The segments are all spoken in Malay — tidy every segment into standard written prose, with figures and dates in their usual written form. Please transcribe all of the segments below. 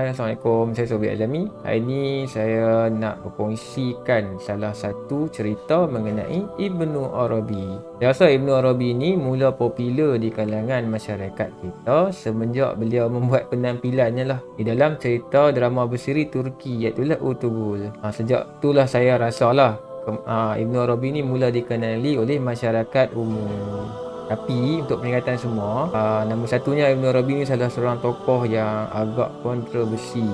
Hai, Assalamualaikum. Saya Sobi Azami. Hari ini saya nak berkongsikan salah satu cerita mengenai Ibnu Arabi. Saya rasa Ibnu Arabi ni mula popular di kalangan masyarakat kita semenjak beliau membuat penampilannya lah di dalam cerita drama bersiri Turki iaitu Ertugrul. Sejak itulah saya rasalah Ibnu Arabi ni mula dikenali oleh masyarakat umum. Tapi untuk peringatan semua, nombor satunya Ibnu Arabi ni salah seorang tokoh yang agak kontroversi,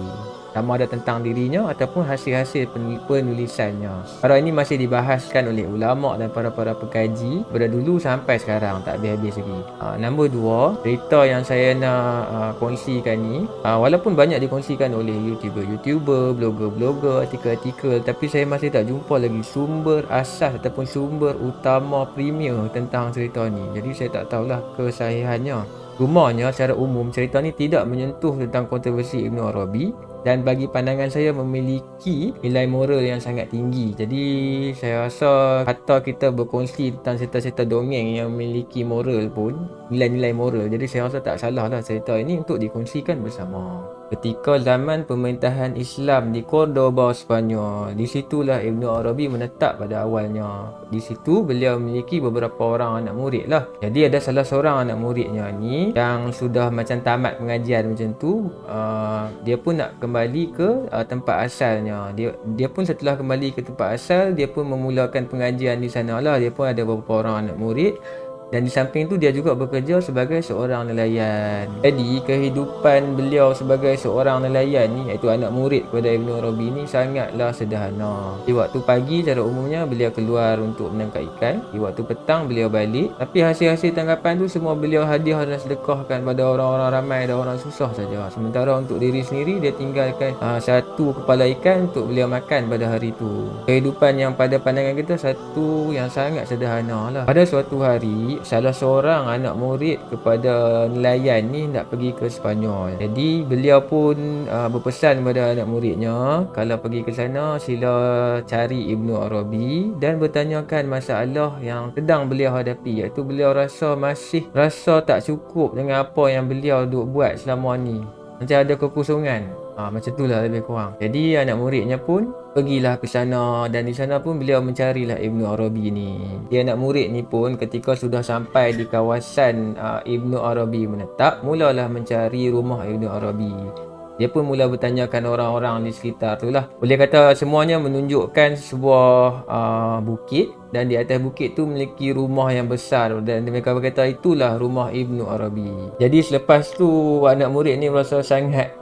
sama ada tentang dirinya ataupun hasil-hasil penulisannya. Perkara ini masih dibahaskan oleh ulama dan para pekaji pada dulu sampai sekarang, tak habis-habis lagi. Nombor dua, cerita yang saya nak kongsikan ni, walaupun banyak dikongsikan oleh YouTuber, blogger, artikel-artikel, tapi saya masih tak jumpa lagi sumber asas ataupun sumber utama premier tentang cerita ni. Jadi saya tak tahulah kesahihannya. Rumahnya secara umum cerita ni tidak menyentuh tentang kontroversi Ibnu Arabi dan bagi pandangan saya memiliki nilai moral yang sangat tinggi. Jadi saya rasa kata kita berkongsi tentang cerita-cerita dongeng yang memiliki moral pun, nilai-nilai moral, jadi saya rasa tak salah lah cerita ini untuk dikongsikan bersama. Ketika zaman pemerintahan Islam di Cordoba, Sepanyol, di situlah Ibnu Arabi menetap pada awalnya. Di situ beliau memiliki beberapa orang anak murid lah. Jadi ada salah seorang anak muridnya ni yang sudah macam tamat pengajian macam tu, dia pun nak kembali ke tempat asalnya. Dia pun setelah kembali ke tempat asal, dia pun memulakan pengajian di sana lah. Dia pun ada beberapa orang anak murid. Dan di samping tu dia juga bekerja sebagai seorang nelayan. Jadi kehidupan beliau sebagai seorang nelayan ni, iaitu anak murid kepada Ibnu Arabi ni, sangatlah sederhana. Di waktu pagi secara umumnya beliau keluar untuk menangkap ikan. Di waktu petang beliau balik. Tapi hasil-hasil tangkapan tu semua beliau hadiah dan sedekahkan pada orang-orang ramai dan orang susah saja. Sementara untuk diri sendiri dia tinggalkan satu kepala ikan untuk beliau makan pada hari tu. Kehidupan yang pada pandangan kita satu yang sangat sederhana lah. Pada suatu hari, salah seorang anak murid kepada nelayan ni nak pergi ke Sepanyol. Jadi beliau pun berpesan kepada anak muridnya, kalau pergi ke sana sila cari Ibnu Arabi dan bertanyakan masalah yang sedang beliau hadapi, iaitu beliau masih rasa tak cukup dengan apa yang beliau duk buat selama ni. Macam ada kekosongan. Macam itulah lebih kurang. Jadi anak muridnya pun pergilah ke sana dan di sana pun beliau mencarilah Ibnu Arabi ni. Dia anak murid ni pun ketika sudah sampai di kawasan Ibnu Arabi menetap, mulalah mencari rumah Ibnu Arabi. Dia pun mula bertanyakan orang-orang di sekitar tu lah. Boleh kata semuanya menunjukkan sebuah bukit, dan di atas bukit tu memiliki rumah yang besar dan mereka berkata itulah rumah Ibnu Arabi. Jadi selepas tu anak murid ni merasa sangat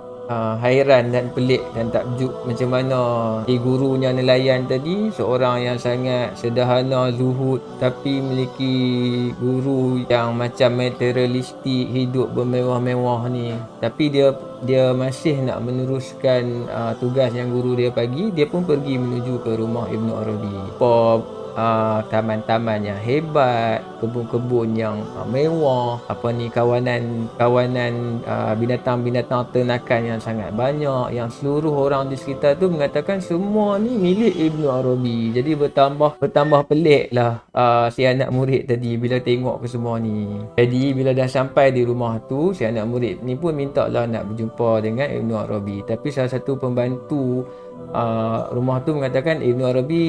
hairan dan pelik dan takjub macam mana gurunya nelayan tadi, seorang yang sangat sederhana, zuhud, tapi memiliki guru yang macam materialistik, hidup bermewah-mewah ni, tapi dia masih nak meneruskan tugas yang guru dia bagi. Dia pun pergi menuju ke rumah Ibnu Arabi. Taman-taman yang hebat, kebun-kebun yang mewah, kawanan binatang-binatang ternakan yang sangat banyak, yang seluruh orang di sekitar tu mengatakan semua ni milik Ibnu Arabi. Jadi bertambah pelik lah si anak murid tadi bila tengok ke semua ni. Jadi bila dah sampai di rumah tu, si anak murid ni pun minta lah nak berjumpa dengan Ibnu Arabi. Tapi salah satu pembantu rumah tu mengatakan Ibnu Arabi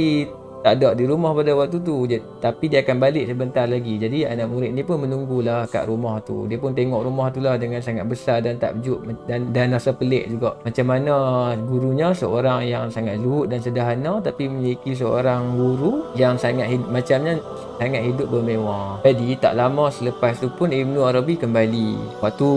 tak ada di rumah pada waktu tu je, tapi dia akan balik sebentar lagi. Jadi anak murid ni pun menunggulah kat rumah tu. Dia pun tengok rumah tu lah dengan sangat besar dan takjub dan rasa pelik juga. Macam mana gurunya seorang yang sangat zuhud dan sederhana, tapi memiliki seorang guru yang sangat hidup bermewah. Jadi tak lama selepas tu pun Ibnu Arabi kembali. Waktu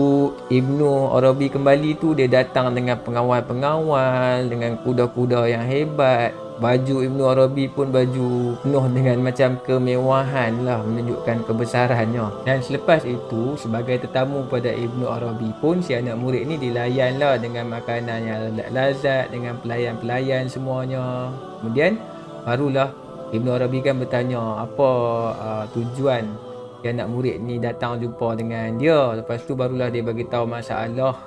Ibnu Arabi kembali tu, dia datang dengan pengawal-pengawal, dengan kuda-kuda yang hebat. Baju Ibnu Arabi pun baju penuh dengan macam kemewahan lah, menunjukkan kebesarannya. Dan selepas itu, sebagai tetamu pada Ibnu Arabi pun, si anak murid ni dilayan lah dengan makanan yang lazat, dengan pelayan-pelayan semuanya. Kemudian barulah Ibnu Arabi kan bertanya apa tujuan si anak murid ni datang jumpa dengan dia. Lepas tu barulah dia bagi tahu masalah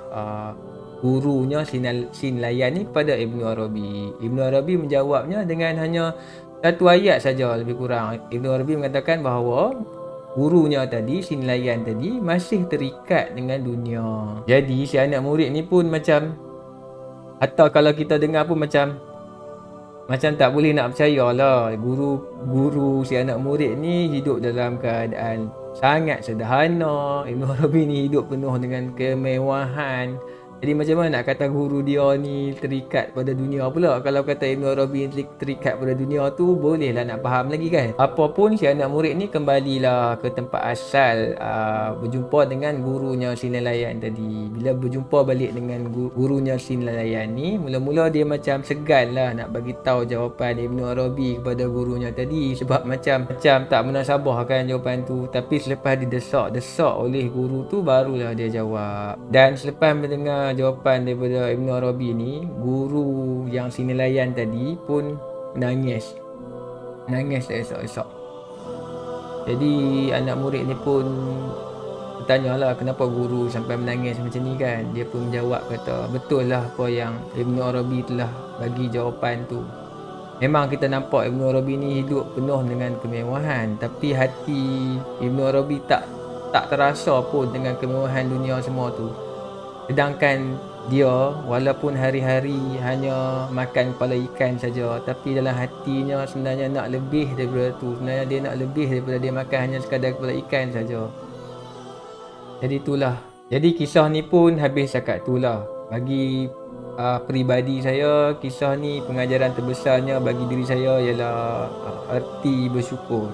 gurunya si nelayan ni kepada Ibnu Arabi. Ibnu Arabi menjawabnya dengan hanya satu ayat saja lebih kurang. Ibnu Arabi mengatakan bahawa gurunya tadi, si nelayan tadi, masih terikat dengan dunia. Jadi si anak murid ni pun macam Atau kalau kita dengar pun macam tak boleh nak percaya lah, guru si anak murid ni hidup dalam keadaan sangat sederhana. Ibnu Arabi ni hidup penuh dengan kemewahan. Jadi macam mana nak kata guru dia ni terikat pada dunia pula? Kalau kata Ibnu Arabi ni terikat pada dunia tu, bolehlah nak faham lagi kan. Apapun si anak murid ni kembalilah ke tempat asal, berjumpa dengan gurunya si nelayan tadi. Bila berjumpa balik dengan gurunya si nelayan ni, mula-mula dia macam segan lah nak bagi tahu jawapan Ibnu Arabi kepada gurunya tadi, sebab macam tak munasabah kan jawapan tu. Tapi selepas didesak-desak oleh guru tu, barulah dia jawab. Dan selepas mendengar jawapan daripada Ibnu Arabi ni, guru yang si nelayan tadi pun menangis esok-esok. Jadi anak murid ni pun bertanya lah kenapa guru sampai menangis macam ni kan. Dia pun menjawab kata betul lah apa yang Ibnu Arabi telah bagi jawapan tu. Memang kita nampak Ibnu Arabi ni hidup penuh dengan kemewahan, tapi hati Ibnu Arabi tak terasa pun dengan kemewahan dunia semua tu. Sedangkan dia walaupun hari-hari hanya makan kepala ikan saja, tapi dalam hatinya sebenarnya nak lebih daripada tu. Sebenarnya dia nak lebih daripada dia makan hanya sekadar kepala ikan saja. Jadi itulah. Jadi kisah ni pun habis cakap itulah. Bagi peribadi saya, kisah ni pengajaran terbesarnya bagi diri saya ialah erti bersyukur.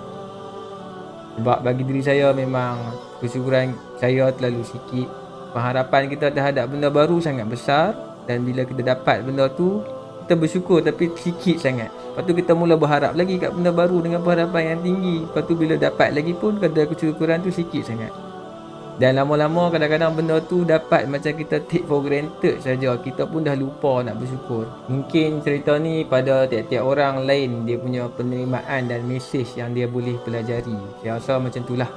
Sebab bagi diri saya memang kesyukuran saya terlalu sikit. Pengharapan kita terhadap benda baru sangat besar, dan bila kita dapat benda tu, kita bersyukur tapi sikit sangat. Lepas tu kita mula berharap lagi kat benda baru dengan pengharapan yang tinggi. Lepas tu bila dapat lagi pun kadar kesyukuran tu sikit sangat. Dan lama-lama kadang-kadang benda tu dapat macam kita take for granted saja, kita pun dah lupa nak bersyukur. Mungkin cerita ni pada tiap-tiap orang lain dia punya penerimaan dan mesej yang dia boleh pelajari. Saya rasa macam itulah.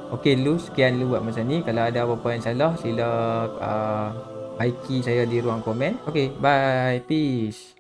Okey dulu, sekian dulu buat masa ni. Kalau ada apa-apa yang salah, sila baiki saya di ruang komen. Okey, bye, peace.